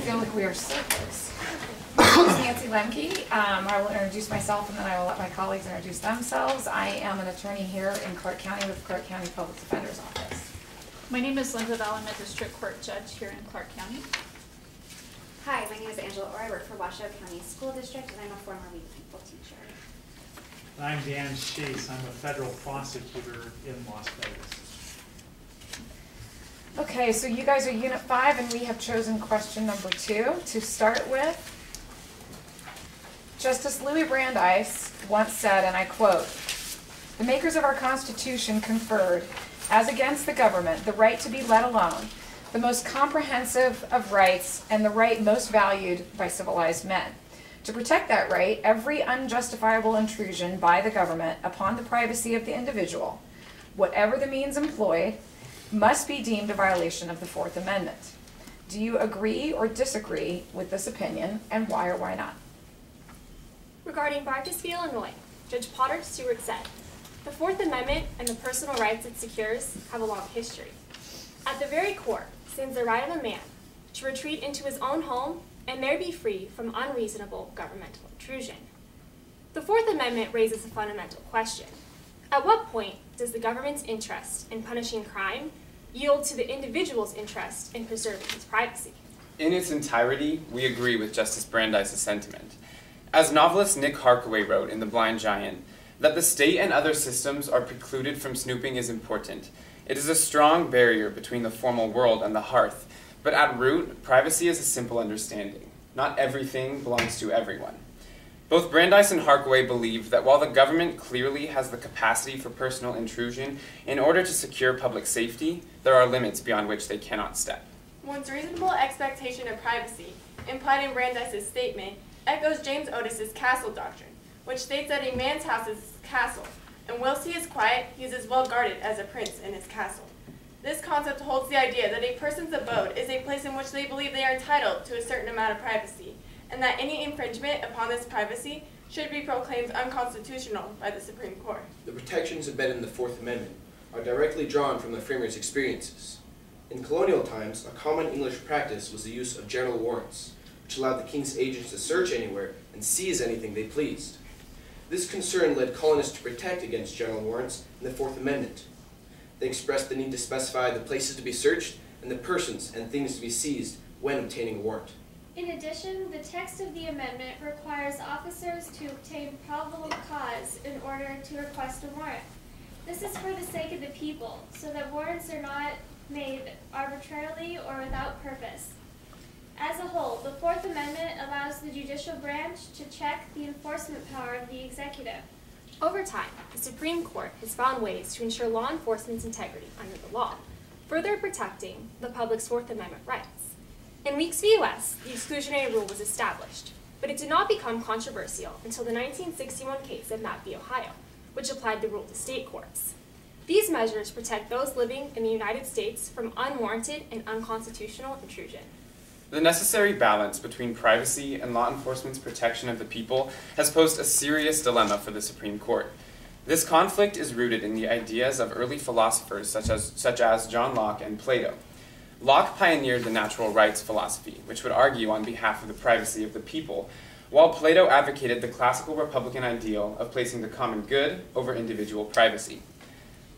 feel like we are so close. My name is Nancy Lemke. I will introduce myself and then I will let my colleagues introduce themselves. I am an attorney here in Clark County with Clark County Public Defender's Office. My name is Linda Val. I'm a district court judge here in Clark County. Hi, my name is Angela Orr. I work for Washoe County School District and I'm a former We the People teacher. I'm Dan Chase. I'm a federal prosecutor in Las Vegas. Okay, so you guys are Unit 5 and we have chosen question number 2 to start with. Justice Louis Brandeis once said, and I quote, "The makers of our Constitution conferred, as against the government, the right to be let alone, the most comprehensive of rights and the right most valued by civilized men. To protect that right, every unjustifiable intrusion by the government upon the privacy of the individual, whatever the means employed, must be deemed a violation of the Fourth Amendment. Do you agree or disagree with this opinion, and why or why not?" Regarding Bartus v. Illinois, Judge Potter Stewart said, "The Fourth Amendment and the personal rights it secures have a long history. At the very core stands the right of a man to retreat into his own home and there be free from unreasonable governmental intrusion. The Fourth Amendment raises a fundamental question. At what point does the government's interest in punishing crime yield to the individual's interest in preserving his privacy?" In its entirety, we agree with Justice Brandeis' sentiment. As novelist Nick Harkaway wrote in The Blind Giant, that the state and other systems are precluded from snooping is important. It is a strong barrier between the formal world and the hearth, but at root, privacy is a simple understanding. Not everything belongs to everyone. Both Brandeis and Harkaway believe that while the government clearly has the capacity for personal intrusion in order to secure public safety, there are limits beyond which they cannot step. One's reasonable expectation of privacy, implied in Brandeis' statement, echoes James Otis's castle doctrine, which states that a man's house is his castle, and whilst he is quiet, he is as well guarded as a prince in his castle. This concept holds the idea that a person's abode is a place in which they believe they are entitled to a certain amount of privacy, and that any infringement upon this privacy should be proclaimed unconstitutional by the Supreme Court. The protections embedded in the Fourth Amendment are directly drawn from the framers' experiences. In colonial times, a common English practice was the use of general warrants, which allowed the king's agents to search anywhere and seize anything they pleased. This concern led colonists to protect against general warrants in the Fourth Amendment. They expressed the need to specify the places to be searched and the persons and things to be seized when obtaining a warrant. In addition, the text of the amendment requires officers to obtain probable cause in order to request a warrant. This is for the sake of the people, so that warrants are not made arbitrarily or without purpose. As a whole, the Fourth Amendment allows the judicial branch to check the enforcement power of the executive. Over time, the Supreme Court has found ways to ensure law enforcement's integrity under the law, further protecting the public's Fourth Amendment rights. In Weeks v. U.S., the exclusionary rule was established, but it did not become controversial until the 1961 case of Mapp v. Ohio, which applied the rule to state courts. These measures protect those living in the United States from unwarranted and unconstitutional intrusion. The necessary balance between privacy and law enforcement's protection of the people has posed a serious dilemma for the Supreme Court. This conflict is rooted in the ideas of early philosophers such as John Locke and Plato. Locke pioneered the natural rights philosophy, which would argue on behalf of the privacy of the people, while Plato advocated the classical Republican ideal of placing the common good over individual privacy.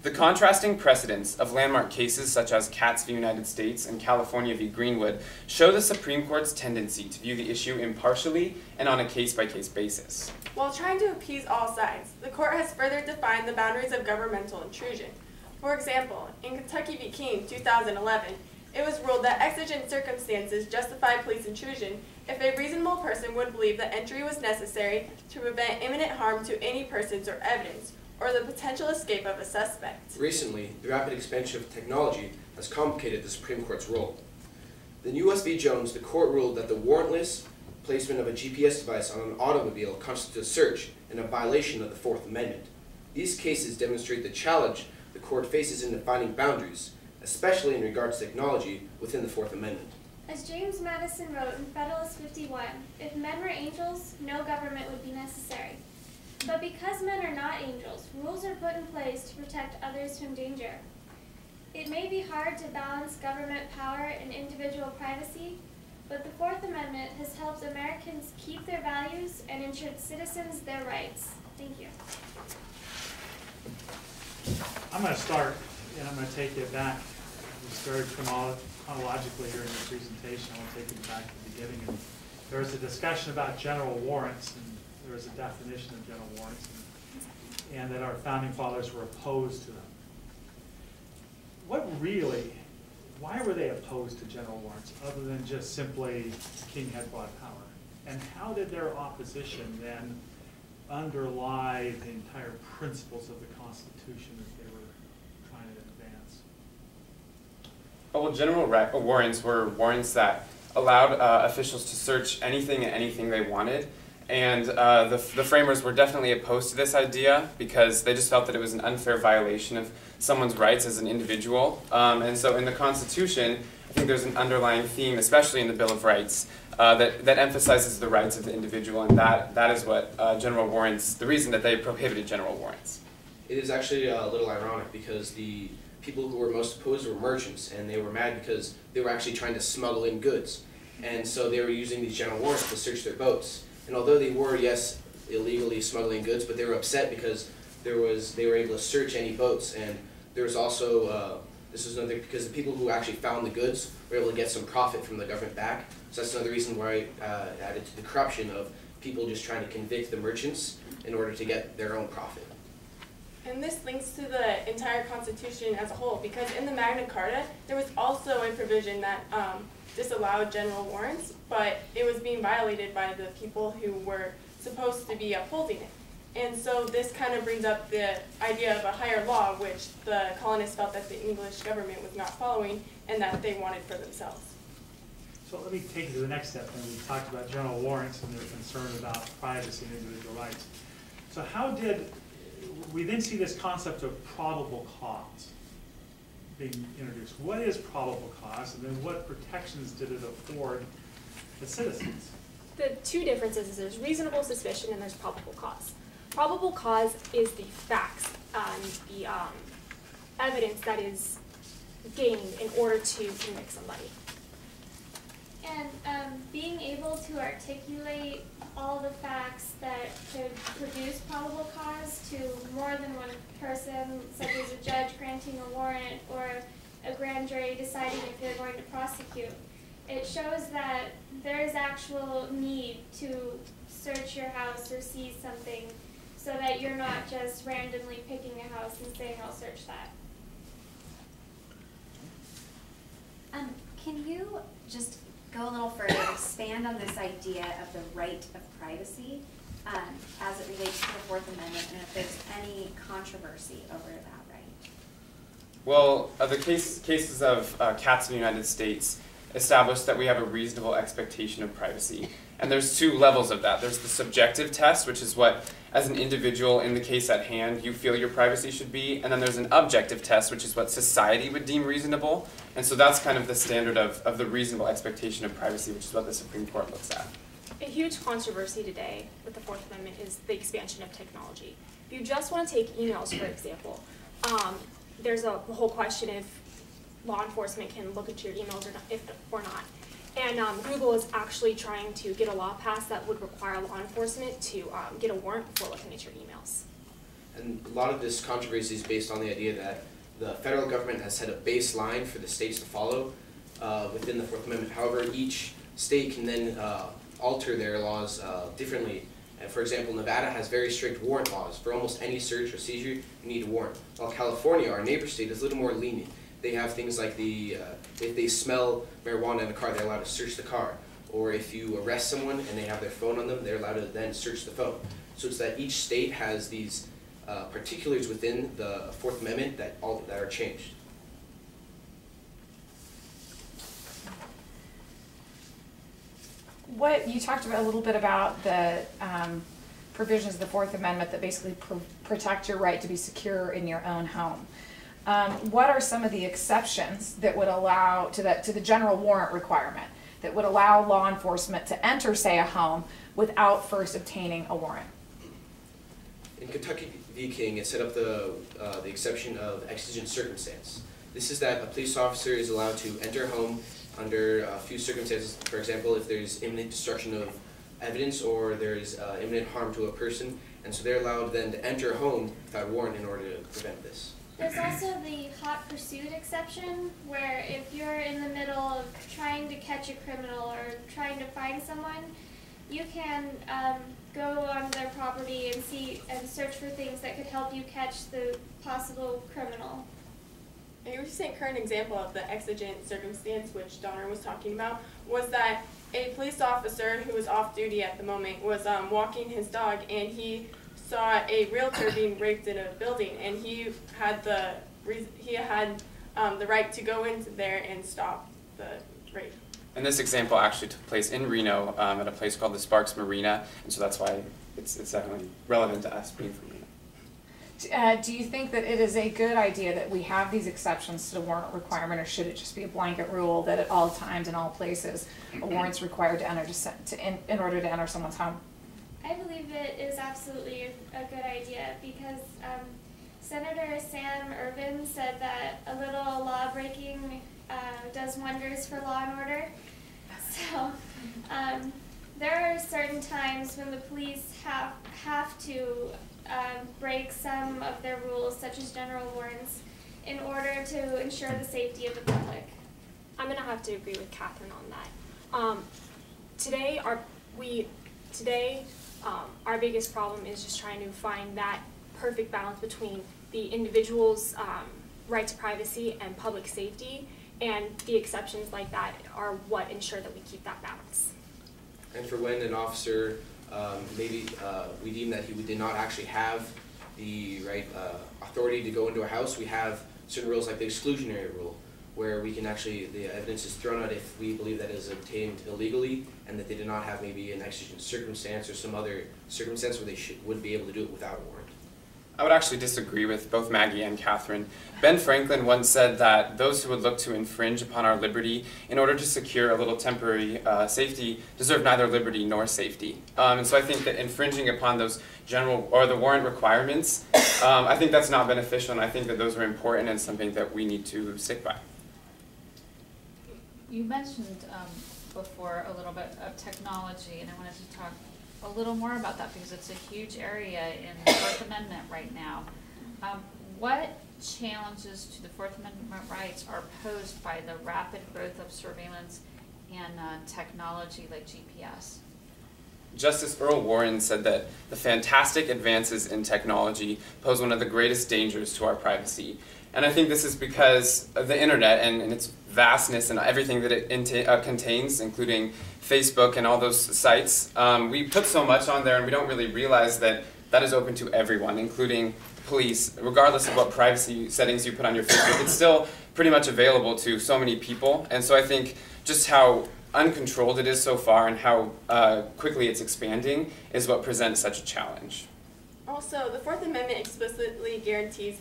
The contrasting precedents of landmark cases such as Katz v. United States and California v. Greenwood show the Supreme Court's tendency to view the issue impartially and on a case-by-case basis. While trying to appease all sides, the court has further defined the boundaries of governmental intrusion. For example, in Kentucky v. King, 2011, it was ruled that exigent circumstances justify police intrusion if a reasonable person would believe that entry was necessary to prevent imminent harm to any persons or evidence, or the potential escape of a suspect. Recently, the rapid expansion of technology has complicated the Supreme Court's role. In U.S. v. Jones, the court ruled that the warrantless placement of a GPS device on an automobile constitutes a search and a violation of the Fourth Amendment. These cases demonstrate the challenge the court faces in defining boundaries, especially in regards to technology within the Fourth Amendment. As James Madison wrote in Federalist 51, if men were angels, no government would be necessary. But because men are not angels, rules are put in place to protect others from danger. It may be hard to balance government power and individual privacy, but the Fourth Amendment has helped Americans keep their values and ensured citizens their rights. Thank you. I'm going to start, and I'm going to take it back. We started chronologically here in the presentation. I want to take it back to the beginning. And there was a discussion about general warrants, and there was a definition of general warrants, and that our founding fathers were opposed to them. Why were they opposed to general warrants, other than just simply the king had broad power? And how did their opposition then underlie the entire principles of the Constitution that they were trying to advance? Well, general warrants were warrants that allowed officials to search anything and anything they wanted. And the framers were definitely opposed to this idea because they just felt that it was an unfair violation of someone's rights as an individual. And so in the Constitution, I think there's an underlying theme, especially in the Bill of Rights, that emphasizes the rights of the individual, and that is what general warrants, the reason that they prohibited general warrants. It is actually a little ironic because the people who were most opposed were merchants, and they were mad because they were actually trying to smuggle in goods. And so they were using these general warrants to search their boats. And although they were, yes, illegally smuggling goods, but they were upset because they were able to search any boats. And there was also, this was another, because the people who actually found the goods were able to get some profit from the government back. So that's another reason why added to the corruption of people just trying to convict the merchants in order to get their own profit. And this links to the entire Constitution as a whole, because in the Magna Carta, there was also a provision that disallowed general warrants, but it was being violated by the people who were supposed to be upholding it. And so this kind of brings up the idea of a higher law, which the colonists felt that the English government was not following and that they wanted for themselves. So let me take you to the next step. And we talked about general warrants and their concern about privacy and individual rights. So how did we then see this concept of probable cause being introduced? What is probable cause, and then what protections did it afford the citizens? The two differences is there's reasonable suspicion and there's probable cause. Probable cause is the facts and the evidence that is gained in order to convict somebody. And being able to articulate all the facts that could produce probable cause to more than one person, such as a judge granting a warrant or a grand jury deciding if they're going to prosecute. It shows that there is actual need to search your house or seize something so that you're not just randomly picking a house and saying, I'll search that. Can you just go a little further, expand on this idea of the right of privacy as it relates to the Fourth Amendment, and if there's any controversy over that right? Well, the cases of cats in the United States established that we have a reasonable expectation of privacy. And there's two levels of that. There's the subjective test, which is what, as an individual in the case at hand, you feel your privacy should be. And then there's an objective test, which is what society would deem reasonable. And so that's kind of the standard of the reasonable expectation of privacy, which is what the Supreme Court looks at. A huge controversy today with the Fourth Amendment is the expansion of technology. If you just want to take emails, for example, there's a whole question if law enforcement can look into your emails or not. And Google is actually trying to get a law passed that would require law enforcement to get a warrant before looking at your emails. And a lot of this controversy is based on the idea that the federal government has set a baseline for the states to follow within the Fourth Amendment. However, each state can then alter their laws differently. And for example, Nevada has very strict warrant laws. For almost any search or seizure, you need a warrant. While California, our neighbor state, is a little more lenient. They have things like if they smell marijuana in a car, they're allowed to search the car. Or if you arrest someone and they have their phone on them, they're allowed to then search the phone. So it's that each state has these particulars within the Fourth Amendment that are changed. What you talked about a little bit about the provisions of the Fourth Amendment that basically protect your right to be secure in your own home. What are some of the exceptions that would allow to the general warrant requirement that would allow law enforcement to enter, say, a home without first obtaining a warrant? In Kentucky v. King, it set up the exception of exigent circumstance. This is that a police officer is allowed to enter a home under a few circumstances. For example, if there's imminent destruction of evidence or there's imminent harm to a person, and so they're allowed then to enter a home without warrant in order to prevent this. There's also the hot pursuit exception, where if you're in the middle of trying to catch a criminal or trying to find someone, you can go on their property and see and search for things that could help you catch the possible criminal. A recent current example of the exigent circumstance, which Donner was talking about, was that a police officer who was off duty at the moment was walking his dog, and he saw a realtor being raped in a building, and he had the right to go into there and stop the rape. And this example actually took place in Reno at a place called the Sparks Marina, and so that's why it's definitely relevant to us being from Reno. Do you think that it is a good idea that we have these exceptions to the warrant requirement, or should it just be a blanket rule that at all times, in all places, a warrant's required to enter in order to enter someone's home? I believe it is absolutely a good idea because Senator Sam Ervin said that a little law breaking does wonders for law and order. So there are certain times when the police have to break some of their rules, such as general warrants, in order to ensure the safety of the public. I'm going to have to agree with Catherine on that. Today, our biggest problem is just trying to find that perfect balance between the individual's right to privacy and public safety, and the exceptions like that are what ensure that we keep that balance. And for when an officer, maybe we deem that he did not actually have the right authority to go into a house, we have certain rules like the exclusionary rule, where we can actually, the evidence is thrown out if we believe that it is obtained illegally and that they did not have maybe an exigent circumstance or some other circumstance where they would be able to do it without a warrant. I would actually disagree with both Maggie and Catherine. Ben Franklin once said that those who would look to infringe upon our liberty in order to secure a little temporary safety deserve neither liberty nor safety. And so I think that infringing upon those general or the warrant requirements, I think that's not beneficial, and I think that those are important and something that we need to stick by. You mentioned before a little bit of technology, and I wanted to talk a little more about that because it's a huge area in the Fourth Amendment right now. What challenges to the Fourth Amendment rights are posed by the rapid growth of surveillance and technology like GPS? Justice Earl Warren said that the fantastic advances in technology pose one of the greatest dangers to our privacy. And I think this is because of the internet and its vastness and everything that it contains, including Facebook and all those sites. We put so much on there and we don't really realize that that is open to everyone, including police. Regardless of what privacy settings you put on your Facebook, it's still pretty much available to so many people. And so I think just how uncontrolled it is so far and how quickly it's expanding is what presents such a challenge. Also, the Fourth Amendment explicitly guarantees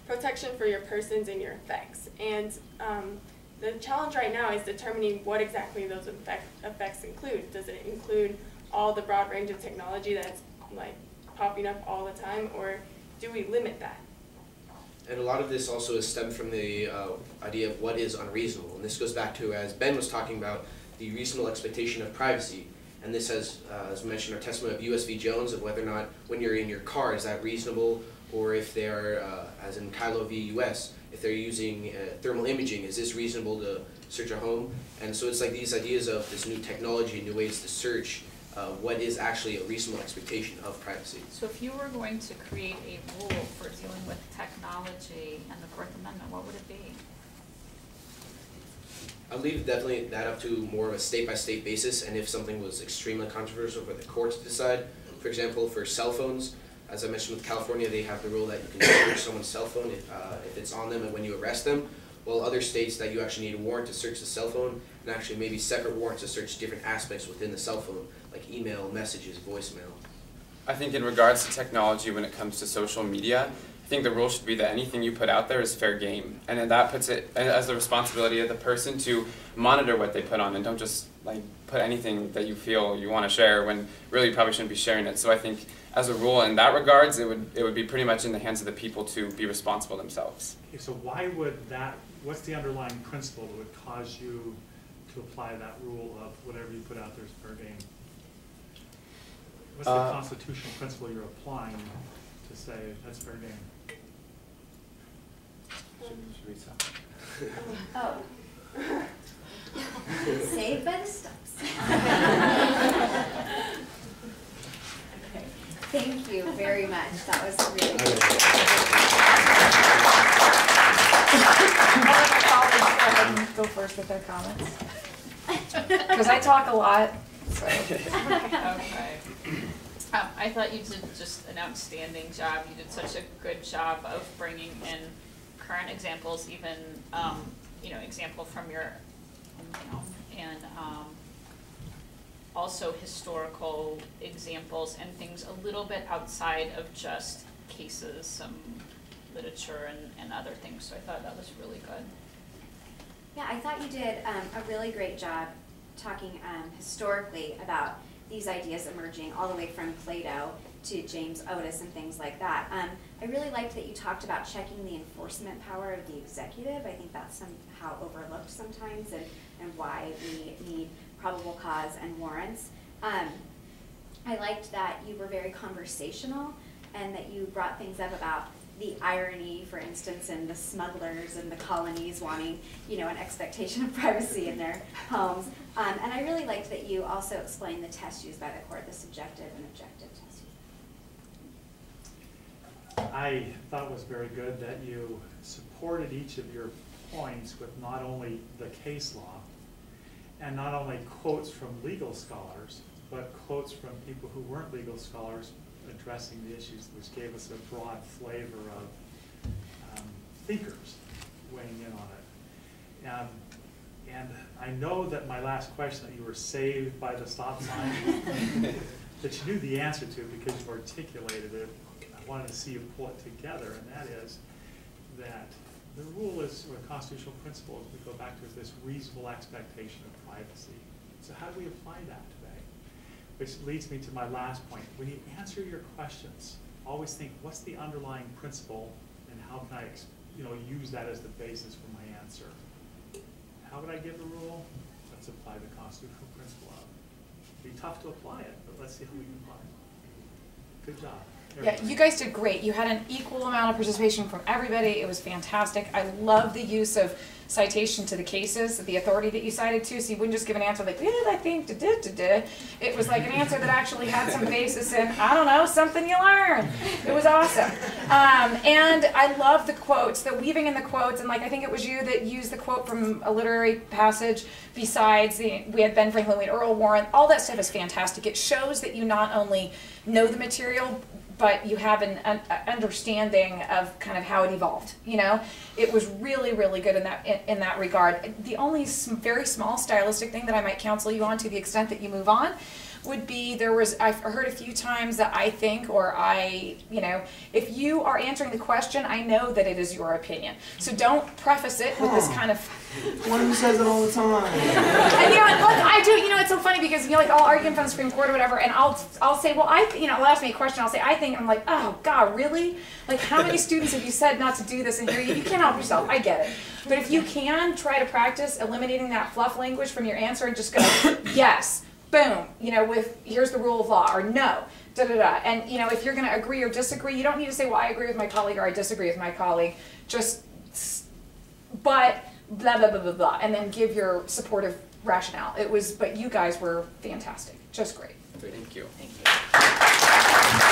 protection for your persons and your effects. And the challenge right now is determining what exactly those effects include. Does it include all the broad range of technology that's like popping up all the time, or do we limit that? And a lot of this also is stemmed from the idea of what is unreasonable. And this goes back to, as Ben was talking about, the reasonable expectation of privacy. And this has, as mentioned, our testimony of U.S. v. Jones, of whether or not when you're in your car, is that reasonable, or if they're, as in Kylo v. U.S., if they're using thermal imaging, is this reasonable to search a home? And so it's like these ideas of this new technology, new ways to search, what is actually a reasonable expectation of privacy. So if you were going to create a rule for dealing with technology and the Fourth Amendment, what would it be? I'd leave definitely that up to more of a state-by-state basis, and if something was extremely controversial for the courts to decide. For example, for cell phones, as I mentioned with California, they have the rule that you can search someone's cell phone if it's on them and when you arrest them, while other states that you actually need a warrant to search the cell phone, and actually maybe separate warrants to search different aspects within the cell phone, like email, messages, voicemail. I think in regards to technology when it comes to social media, I think the rule should be that anything you put out there is fair game, and then that puts it as the responsibility of the person to monitor what they put on, and don't just like put anything that you feel you want to share when really you probably shouldn't be sharing it. So I think as a rule in that regards, it would be pretty much in the hands of the people to be responsible themselves. Okay, so why would that what's the underlying principle that would cause you to apply that rule of whatever you put out there is fair game? What's the constitutional principle you're applying to say that's fair game? Oh. Saved by the Stumps. Okay. Thank you very much. That was really good. I'll let my colleagues go ahead and go first with their comments. Because I talk a lot, so. Okay. I thought you did just an outstanding job. You did such a good job of bringing in current examples, even, example from your hometown, and also historical examples and things a little bit outside of just cases, some literature and other things. So I thought that was really good. Yeah, I thought you did a really great job talking historically about these ideas emerging all the way from Plato to James Otis and things like that. I really liked that you talked about checking the enforcement power of the executive. I think that's somehow overlooked sometimes, and why we need probable cause and warrants. I liked that you were very conversational and that you brought things up about the irony, for instance, in the smugglers and the colonies wanting, an expectation of privacy in their homes. And I really liked that you also explained the test used by the court, the subjective and objective test. I thought it was very good that you supported each of your points with not only the case law and not only quotes from legal scholars, but quotes from people who weren't legal scholars addressing the issues, which gave us a broad flavor of thinkers weighing in on it. And I know that my last question that you were saved by the stop sign, that you knew the answer to because you articulated it. I wanted to see you pull it together, and that is that the rule is, or the constitutional principle, as we go back to, is this reasonable expectation of privacy. So how do we apply that today? Which leads me to my last point. When you answer your questions, always think, what's the underlying principle, and how can I use that as the basis for my answer? How would I give a rule? Let's apply the constitutional principle of it. It'd be tough to apply it, but let's see how we can apply it. Good job. Yeah, you guys did great. You had an equal amount of participation from everybody. It was fantastic. I love the use of citation to the cases, the authority that you cited to, so you wouldn't just give an answer like, I think, da-da-da-da. It was like an answer that actually had some basis in, I don't know, something you learned. It was awesome. And I love the quotes, the weaving in the quotes, and I think it was you that used the quote from a literary passage besides, we had Ben Franklin, we had Earl Warren. All that stuff is fantastic. It shows that you not only know the material, but you have an understanding of kind of how it evolved. It was really, really good in that regard. The only very small stylistic thing that I might counsel you on, to the extent that you move on, would be I've heard a few times that I think, or if you are answering the question, I know that it is your opinion. So don't preface it with this kind of. One of you says it all the time. And look, I do. It's so funny because I'll argue in front of the Supreme Court or whatever, and I'll say, well, they'll ask me a question, I'll say, I think. I'm like, oh God, really? How many students have you said not to do this? And you can't help yourself. I get it. But if you can try to practice eliminating that fluff language from your answer and just go, yes. Boom, with here's the rule of law, or no, da-da-da. And, if you're going to agree or disagree, you don't need to say, well, I agree with my colleague or I disagree with my colleague. But blah, blah, blah, blah, blah, and then give your supportive rationale. But you guys were fantastic. Just great. Thank you. Thank you.